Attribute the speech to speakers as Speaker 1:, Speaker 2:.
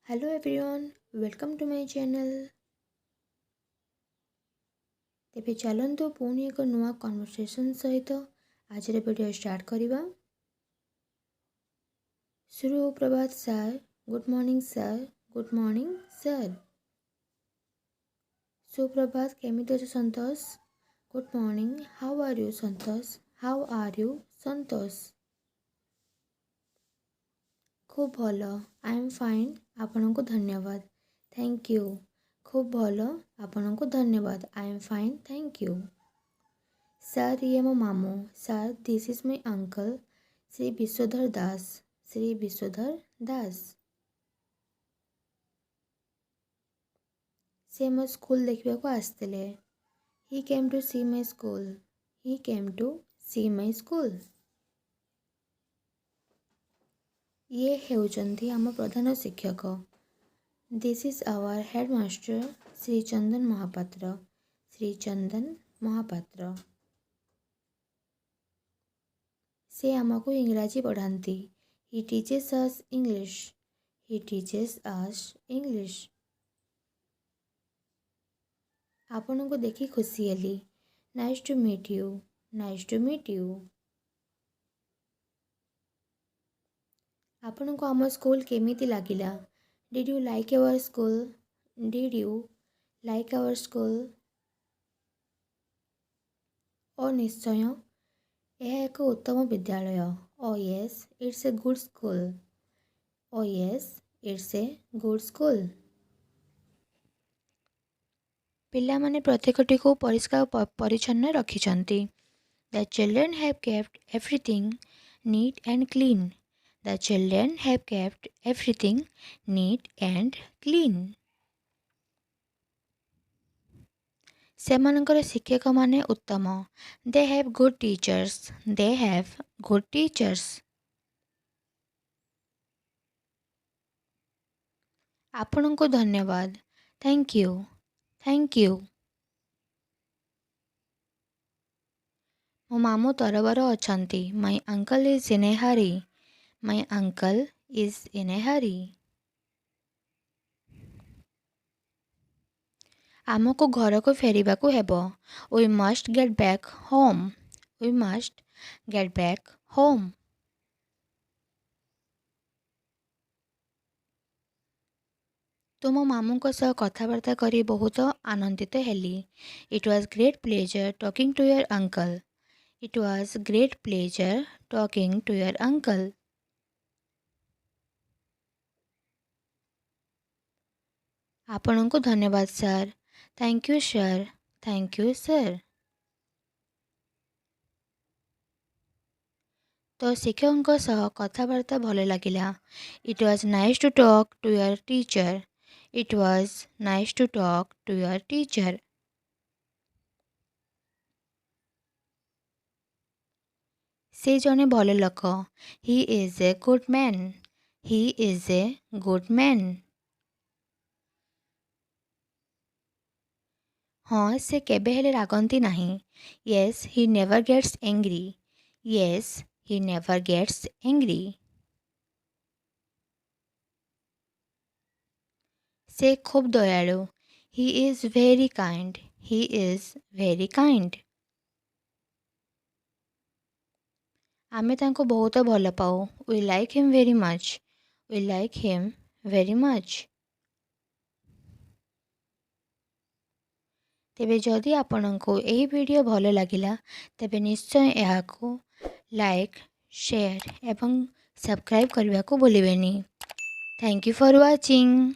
Speaker 1: Hello everyone, welcome to my channel. तेबे चलंतु पुणी एक नुआ कन्वर्सेशन सहित आज वीडियो स्टार्ट करिबा। सुप्रभात sir, good morning sir, good morning sir. सुप्रभात, केमिति अछ Santosh? Good morning, how are you Santosh? How are you Santosh? खूब भलो, आई एम फाइन, आपनको धन्यवाद, थैंक यू। खूब भलो, आपनको धन्यवाद, I am fine, thank you. Sir, ये मो मामू। Sir, this is my uncle Shri Biswadhar Das. Shri Biswadhar Das. से मो स्कूल देखा को आसते। He came to see my school. He came to see my school. ये हेउचंती आम प्रधान शिक्षक। This is our headmaster Shri Chandan Mahapatra. Shri Chandan Mahapatra. से आमको इंग्राजी पढ़ाती। He teaches us English. He teaches us English. आपन को देखी खुशी हेली। Nice to meet you. Nice to meet you. आपन को आम स्कूल केमिति लागिला? Did you like our school? Did you like our school? ओ निश्चय, यह एक उत्तम विद्यालय। Oh yes, it's a good school. Oh yes, it's a good school. पिलामाने प्रत्येकटी को परिष्कार परिच्छन्न रखिछंती। The children have kept everything neat and clean. The children have kept everything neat and clean. सेमानकर शिक्षक माने उत्तम। They have good teachers. They have good teachers. आपनको धन्यवाद। Thank you. Thank you. मो मामू तरबर अछंती। My uncle is in a hurry. My uncle is in a hurry. आमको घर को फेरिबा को हेबो। We must get back home. We must get back home. तुम मामू सह कथबार्ता करी बहुत आनंदित हेली। It was great pleasure talking to your uncle. It was great pleasure talking to your uncle. आपण को धन्यवाद sir. Thank you sir. Thank you sir. तो शिक्षकों सह कथबार्ता भल लगिला। It was nice to talk to your teacher. It was nice to talk to your teacher. से जने भल लोक। He is a good man. He is a good man. हाँ, से केबे हेले रागंती नहीं। Yes, he never gets angry. Yes, he never gets angry. से खूब दयालु। He is very kind. He is very kind. आमे तांको बहुत भल पाऊ। We like him very much. We like him very much. तेबे जदि आपनको यही वीडियो भल लगिला तेबे निश्चय याको लाइक, शेयर एवं सब्सक्राइब करने को भूलिबेनी। Thank you for watching.